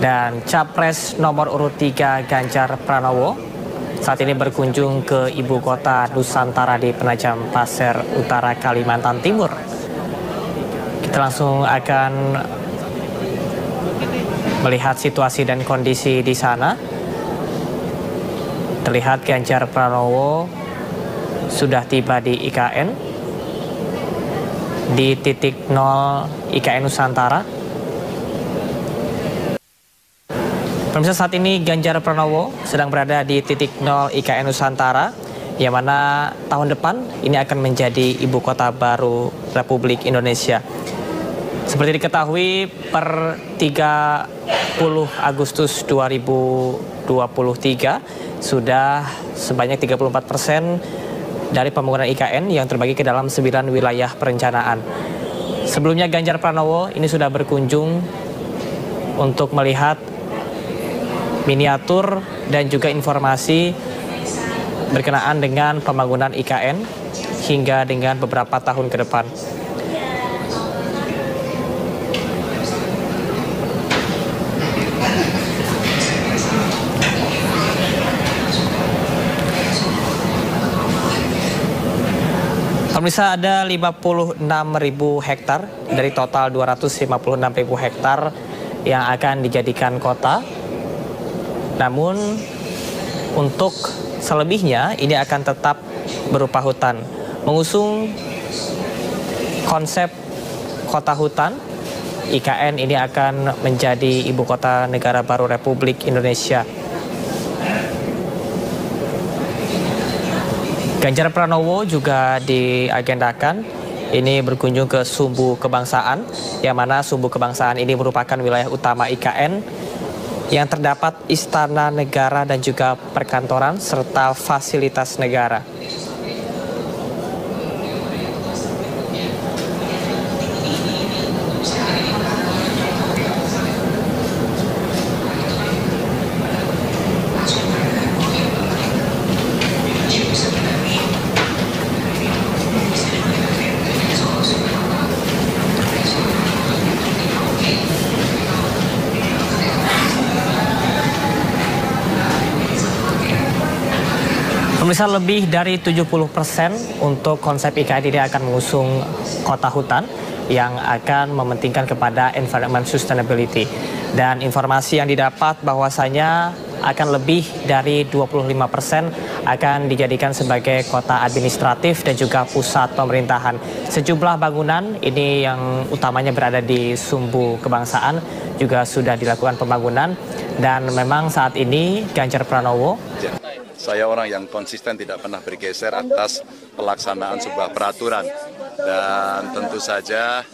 Dan Capres nomor urut 3 Ganjar Pranowo saat ini berkunjung ke ibu kota Nusantara di Penajam Pasir Utara, Kalimantan Timur. Kita langsung akan melihat situasi dan kondisi di sana. Terlihat Ganjar Pranowo sudah tiba di IKN, di titik 0 IKN Nusantara. Pemirsa, saat ini Ganjar Pranowo sedang berada di titik 0 IKN Nusantara, yang mana tahun depan ini akan menjadi ibu kota baru Republik Indonesia. Seperti diketahui, per 30 Agustus 2023 sudah sebanyak 34% dari pembangunan IKN yang terbagi ke dalam 9 wilayah perencanaan. Sebelumnya Ganjar Pranowo ini sudah berkunjung untuk melihat miniatur dan juga informasi berkenaan dengan pembangunan IKN hingga dengan beberapa tahun ke depan. Pemirsa, ada 56.000 hektar dari total 256.000 hektar yang akan dijadikan kota. Namun untuk selebihnya ini akan tetap berupa hutan. Mengusung konsep kota hutan, IKN ini akan menjadi ibu kota negara baru Republik Indonesia. Ganjar Pranowo juga diagendakan ini berkunjung ke Sumbu Kebangsaan, yang mana Sumbu Kebangsaan ini merupakan wilayah utama IKN yang terdapat istana negara dan juga perkantoran serta fasilitas negara. Pemirsa, lebih dari 70% untuk konsep IKN ini akan mengusung kota hutan yang akan mementingkan kepada environment sustainability. Dan informasi yang didapat bahwasanya akan lebih dari 25% akan dijadikan sebagai kota administratif dan juga pusat pemerintahan. Sejumlah bangunan ini yang utamanya berada di Sumbu Kebangsaan juga sudah dilakukan pembangunan, dan memang saat ini Ganjar Pranowo, saya orang yang konsisten, tidak pernah bergeser atas pelaksanaan sebuah peraturan. Dan tentu saja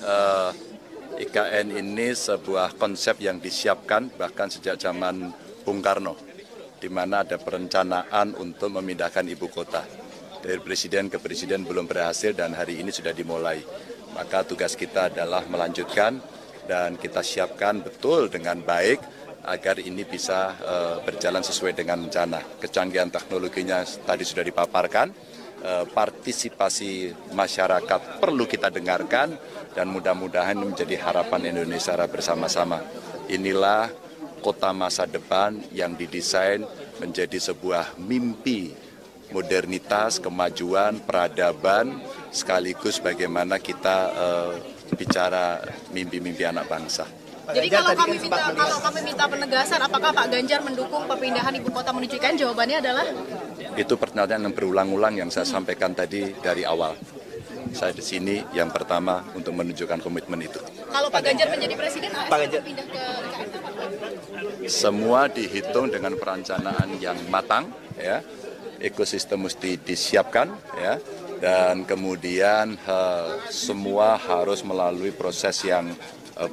IKN ini sebuah konsep yang disiapkan bahkan sejak zaman Bung Karno, di mana ada perencanaan untuk memindahkan ibu kota. Dari presiden ke presiden belum berhasil dan hari ini sudah dimulai. Maka tugas kita adalah melanjutkan dan kita siapkan betul dengan baik agar ini bisa berjalan sesuai dengan rencana. Kecanggihan teknologinya tadi sudah dipaparkan, partisipasi masyarakat perlu kita dengarkan, dan mudah-mudahan menjadi harapan Indonesia bersama-sama. Inilah kota masa depan yang didesain menjadi sebuah mimpi modernitas, kemajuan, peradaban, sekaligus bagaimana kita bicara mimpi-mimpi anak bangsa. Jadi kalau kami minta penegasan, apakah Pak Ganjar mendukung perpindahan ibu kota menuju IKN? Jawabannya adalah? Itu pertanyaan yang berulang-ulang yang saya sampaikan tadi dari awal. Saya di sini yang pertama untuk menunjukkan komitmen itu. Kalau Pak Ganjar menjadi presiden, Pak Ganjar pindah ke IKN? Semua dihitung dengan perencanaan yang matang, ya. Ekosistem mesti disiapkan, ya. Dan kemudian semua harus melalui proses yang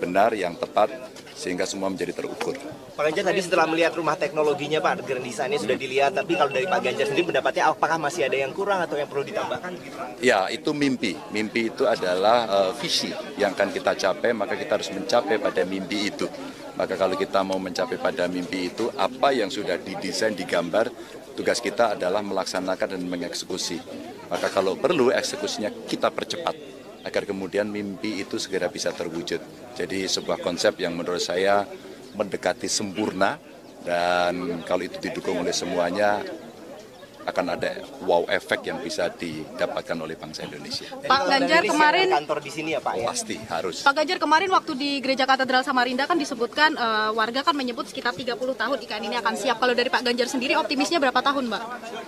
benar, yang tepat, sehingga semua menjadi terukur. Pak Ganjar tadi setelah melihat rumah teknologinya, Pak, grand desainnya sudah dilihat, tapi kalau dari Pak Ganjar sendiri pendapatnya apakah masih ada yang kurang atau yang perlu ditambahkan? Ya, itu mimpi. Mimpi itu adalah visi yang akan kita capai, maka kita harus mencapai pada mimpi itu. Maka kalau kita mau mencapai pada mimpi itu, apa yang sudah didesain, digambar, tugas kita adalah melaksanakan dan mengeksekusi. Maka kalau perlu eksekusinya kita percepat, agar kemudian mimpi itu segera bisa terwujud. Jadi sebuah konsep yang menurut saya mendekati sempurna, dan kalau itu didukung oleh semuanya akan ada wow efek yang bisa didapatkan oleh bangsa Indonesia. Pak Ganjar kemarin kantor di sini ya Pak ya? Pasti harus. Pak Ganjar kemarin waktu di Gereja Katedral Samarinda kan disebutkan warga kan menyebut sekitar 30 tahun IKN ini akan siap. Kalau dari Pak Ganjar sendiri optimisnya berapa tahun, Mbak?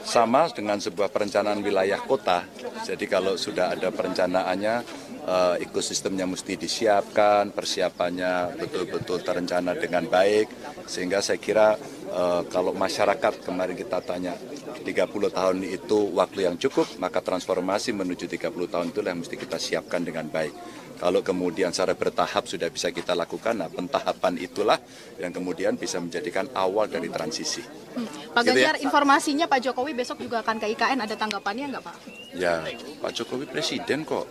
Sama dengan sebuah perencanaan wilayah kota. Jadi kalau sudah ada perencanaannya, ekosistemnya mesti disiapkan, persiapannya betul-betul terencana dengan baik, sehingga saya kira kalau masyarakat kemarin kita tanya 30 tahun itu waktu yang cukup, maka transformasi menuju 30 tahun itulah yang mesti kita siapkan dengan baik. Kalau kemudian secara bertahap sudah bisa kita lakukan, nah pentahapan itulah yang kemudian bisa menjadikan awal dari transisi. Pak Gitu Ganjar, ya? informasinya Pak Jokowi besok juga akan ke IKN, ada tanggapannya nggak Pak? Ya, Pak Jokowi presiden kok.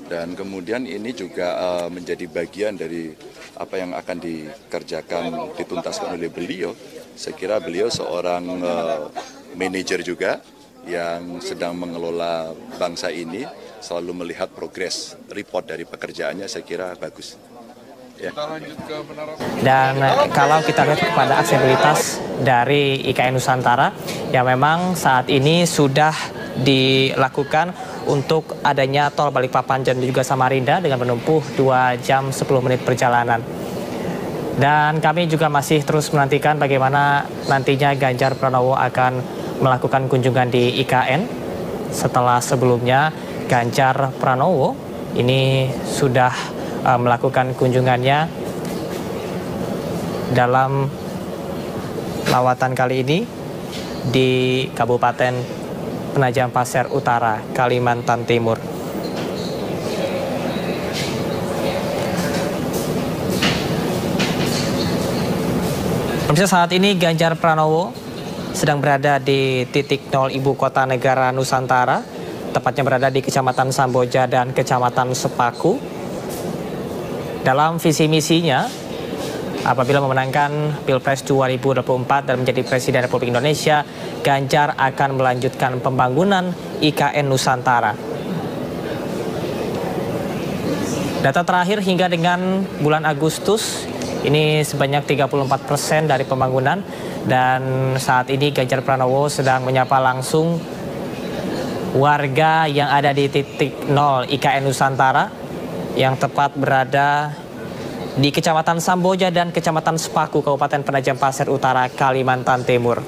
Dan kemudian ini juga menjadi bagian dari apa yang akan dikerjakan, dituntaskan oleh beliau. Saya kira beliau seorang manajer juga yang sedang mengelola bangsa ini, selalu melihat progres report dari pekerjaannya, saya kira bagus. Ya. Dan kalau kita lihat kepada aksesibilitas dari IKN Nusantara, yang memang saat ini sudah dilakukan untuk adanya tol Balikpapan dan juga Samarinda dengan menempuh 2 jam 10 menit perjalanan. Dan kami juga masih terus menantikan bagaimana nantinya Ganjar Pranowo akan melakukan kunjungan di IKN setelah sebelumnya Ganjar Pranowo ini sudah melakukan kunjungannya dalam lawatan kali ini di Kabupaten Penajam Pasir Utara, Kalimantan Timur. Pemirsa, saat ini Ganjar Pranowo sedang berada di titik 0 ibu kota negara Nusantara, tepatnya berada di Kecamatan Samboja dan Kecamatan Sepaku. Dalam visi misinya, apabila memenangkan Pilpres 2024 dan menjadi Presiden Republik Indonesia, Ganjar akan melanjutkan pembangunan IKN Nusantara. Data terakhir hingga dengan bulan Agustus, ini sebanyak 34% dari pembangunan, dan saat ini Ganjar Pranowo sedang menyapa langsung warga yang ada di titik 0 IKN Nusantara yang tepat berada di Kecamatan Samboja dan Kecamatan Sepaku, Kabupaten Penajam Pasir Utara, Kalimantan Timur.